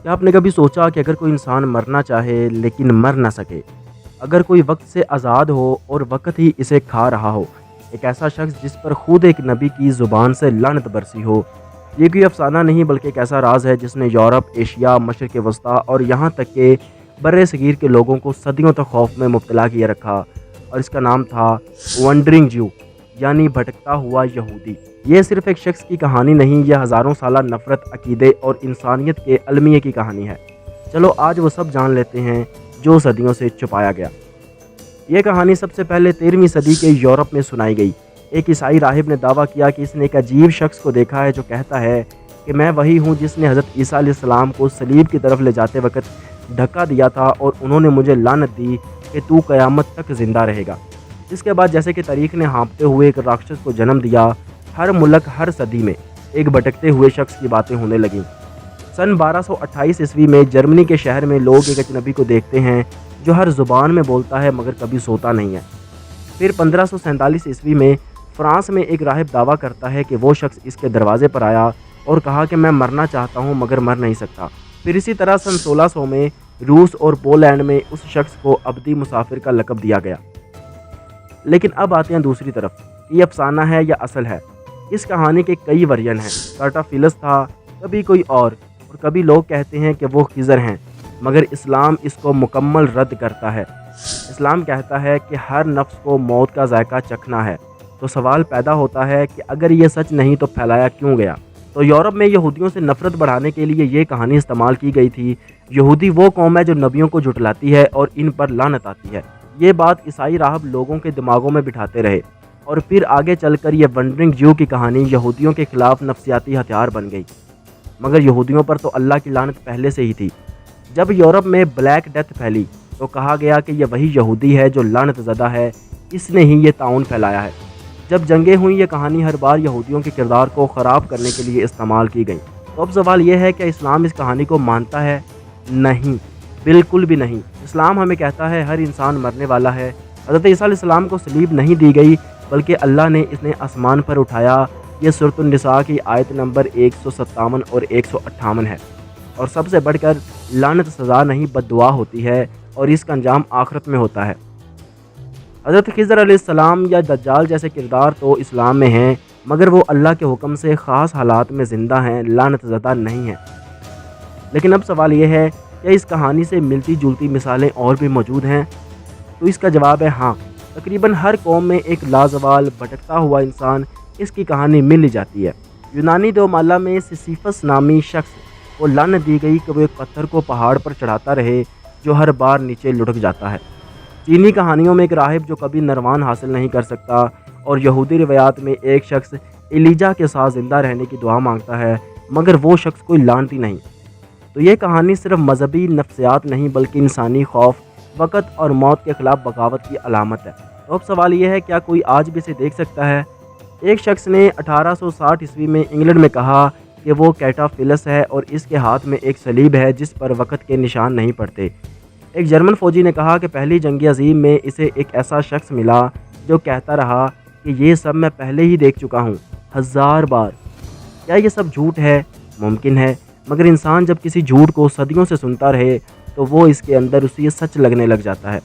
کیا آپ نے کبھی سوچا کہ اگر کوئی انسان مرنا چاہے لیکن مر نہ سکے، اگر کوئی وقت سے آزاد ہو اور وقت ہی اسے کھا رہا ہو، ایک ایسا شخص جس پر خود ایک نبی کی زبان سے لعنت برسی ہو؟ یہ کوئی افسانہ نہیں بلکہ ایک ایسا راز ہے جس نے یورپ، ایشیا، مشرق وسطیٰ اور یہاں تک کہ بر صغیر کے لوگوں کو صدیوں تک خوف میں مبتلا کیے رکھا، اور اس کا نام تھا ونڈرنگ جو، یعنی بھٹکتا ہوا یہودی۔ یہ صرف ایک شخص کی کہانی نہیں، یہ ہزاروں سالہ نفرت، عقیدے اور انسانیت کے المیے کی کہانی ہے۔ چلو آج وہ سب جان لیتے ہیں جو صدیوں سے چھپایا گیا۔ یہ کہانی سب سے پہلے 13ویں صدی کے یورپ میں سنائی گئی۔ ایک عیسائی راہب نے دعویٰ کیا کہ اس نے ایک عجیب شخص کو دیکھا ہے جو کہتا ہے کہ میں وہی ہوں جس نے حضرت عیسیٰ علیہ السلام کو صلیب کی طرف لے جاتے وقت دھکا دیا تھا، اور انہوں نے مجھے لعنت دی کہ تو قیامت تک زندہ رہے گا۔ اس کے بعد جیسے کہ تاریخ نے ہانپتے ہوئے ایک راکشس کو جنم دیا، ہر ملک، ہر صدی میں ایک بھٹکتے ہوئے شخص کی باتیں ہونے لگیں۔ سن 1228 عیسوی میں جرمنی کے شہر میں لوگ ایک اجنبی کو دیکھتے ہیں جو ہر زبان میں بولتا ہے مگر کبھی سوتا نہیں ہے۔ پھر 1547 عیسوی میں فرانس میں ایک راہب دعویٰ کرتا ہے کہ وہ شخص اس کے دروازے پر آیا اور کہا کہ میں مرنا چاہتا ہوں مگر مر نہیں سکتا۔ پھر اسی طرح سن 1600 میں روس اور پولینڈ میں اس شخص کو ابدی مسافر کا لقب دیا گیا۔ لیکن اب آتے ہیں دوسری طرف، یہ افسانہ ہے یا اصل ہے؟ اس کہانی کے کئی ورژن ہیں۔ کارٹا فیلس تھا، کبھی کوئی اور کبھی لوگ کہتے ہیں کہ وہ خضر ہیں، مگر اسلام اس کو مکمل رد کرتا ہے۔ اسلام کہتا ہے کہ ہر نفس کو موت کا ذائقہ چکھنا ہے۔ تو سوال پیدا ہوتا ہے کہ اگر یہ سچ نہیں تو پھیلایا کیوں گیا؟ تو یورپ میں یہودیوں سے نفرت بڑھانے کے لیے یہ کہانی استعمال کی گئی تھی۔ یہودی وہ قوم ہے جو نبیوں کو جھٹلاتی ہے اور ان پر لعنت آتی ہے۔ یہ بات عیسائی راہب لوگوں کے دماغوں میں بٹھاتے رہے، اور پھر آگے چل کر یہ ونڈرنگ جو کی کہانی یہودیوں کے خلاف نفسیاتی ہتھیار بن گئی۔ مگر یہودیوں پر تو اللہ کی لعنت پہلے سے ہی تھی۔ جب یورپ میں بلیک ڈیتھ پھیلی تو کہا گیا کہ یہ وہی یہودی ہے جو لعنت زدہ ہے، اس نے ہی یہ طاعون پھیلایا ہے۔ جب جنگیں ہوئیں یہ کہانی ہر بار یہودیوں کے کردار کو خراب کرنے کے لیے استعمال کی گئی۔ تو اب سوال یہ ہے کہ اسلام اس کہانی کو مانتا ہے؟ نہیں، بالکل بھی نہیں۔ اسلام ہمیں کہتا ہے ہر انسان مرنے والا ہے۔ حضرت عیسیٰ علیہ السلام کو صلیب نہیں دی گئی بلکہ اللہ نے اسے آسمان پر اٹھایا۔ یہ سورۃ النساء کی آیت نمبر 157 اور 158 ہے۔ اور سب سے بڑھ کر لعنت سزا نہیں بد دعا ہوتی ہے، اور اس کا انجام آخرت میں ہوتا ہے۔ حضرت خضر علیہ السلام یا دجال جیسے کردار تو اسلام میں ہیں، مگر وہ اللہ کے حکم سے خاص حالات میں زندہ ہیں، لعنت زدہ نہیں ہیں۔ لیکن اب سوال یہ ہے کہ اس کہانی سے ملتی جلتی مثالیں اور بھی موجود ہیں؟ تو اس کا جواب ہے ہاں۔ تقریباً ہر قوم میں ایک لازوال بھٹکتا ہوا انسان اس کی کہانی مل جاتی ہے۔ یونانی دومالا میں سیسیفس نامی شخص کو لعنت دی گئی کہ وہ ایک پتھر کو پہاڑ پر چڑھاتا رہے جو ہر بار نیچے لڑک جاتا ہے۔ چینی کہانیوں میں ایک راہب جو کبھی نروان حاصل نہیں کر سکتا، اور یہودی روایات میں ایک شخص ایلیجا کے ساتھ زندہ رہنے کی دعا مانگتا ہے، مگر وہ شخص کوئی لعنتی نہیں۔ تو یہ کہانی صرف مذہبی نفسیات نہیں بلکہ انسانی خوف، وقت اور موت کے خلاف بغاوت کی علامت ہے۔ تو اب سوال یہ ہے کیا کوئی آج بھی اسے دیکھ سکتا ہے؟ ایک شخص نے 1860 عیسوی میں انگلینڈ میں کہا کہ وہ کیٹا فیلس ہے اور اس کے ہاتھ میں ایک صلیب ہے جس پر وقت کے نشان نہیں پڑتے۔ ایک جرمن فوجی نے کہا کہ پہلی جنگ عظیم میں اسے ایک ایسا شخص ملا جو کہتا رہا کہ یہ سب میں پہلے ہی دیکھ چکا ہوں 1000 بار۔ کیا یہ سب جھوٹ ہے؟ ممکن ہے، مگر انسان جب کسی جھوٹ کو صدیوں سے سنتا رہے تو وہ اس کے اندر اسے یہ سچ لگنے لگ جاتا ہے۔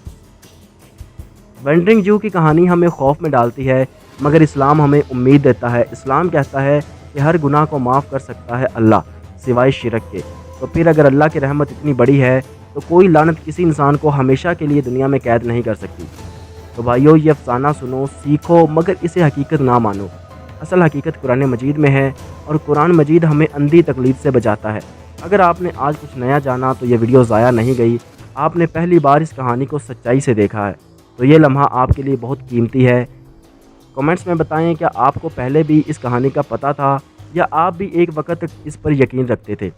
ونڈرنگ جو کی کہانی ہمیں خوف میں ڈالتی ہے، مگر اسلام ہمیں امید دیتا ہے۔ اسلام کہتا ہے کہ ہر گناہ کو معاف کر سکتا ہے اللہ، سوائے شرک کے۔ تو پھر اگر اللہ کی رحمت اتنی بڑی ہے تو کوئی لعنت کسی انسان کو ہمیشہ کے لیے دنیا میں قید نہیں کر سکتی۔ تو بھائیو، یہ افسانہ سنو، سیکھو، مگر اسے حقیقت نہ مانو۔ اصل حقیقت قرآن مجید میں ہے، اور قرآن مجید ہمیں اندھی تقلید سے بچاتا ہے۔ اگر آپ نے آج کچھ نیا جانا تو یہ ویڈیو ضائع نہیں گئی۔ آپ نے پہلی بار اس کہانی کو سچائی سے دیکھا ہے، تو یہ لمحہ آپ کے لیے بہت قیمتی ہے۔ کمنٹس میں بتائیں کیا آپ کو پہلے بھی اس کہانی کا پتہ تھا، یا آپ بھی ایک وقت اس پر یقین رکھتے تھے؟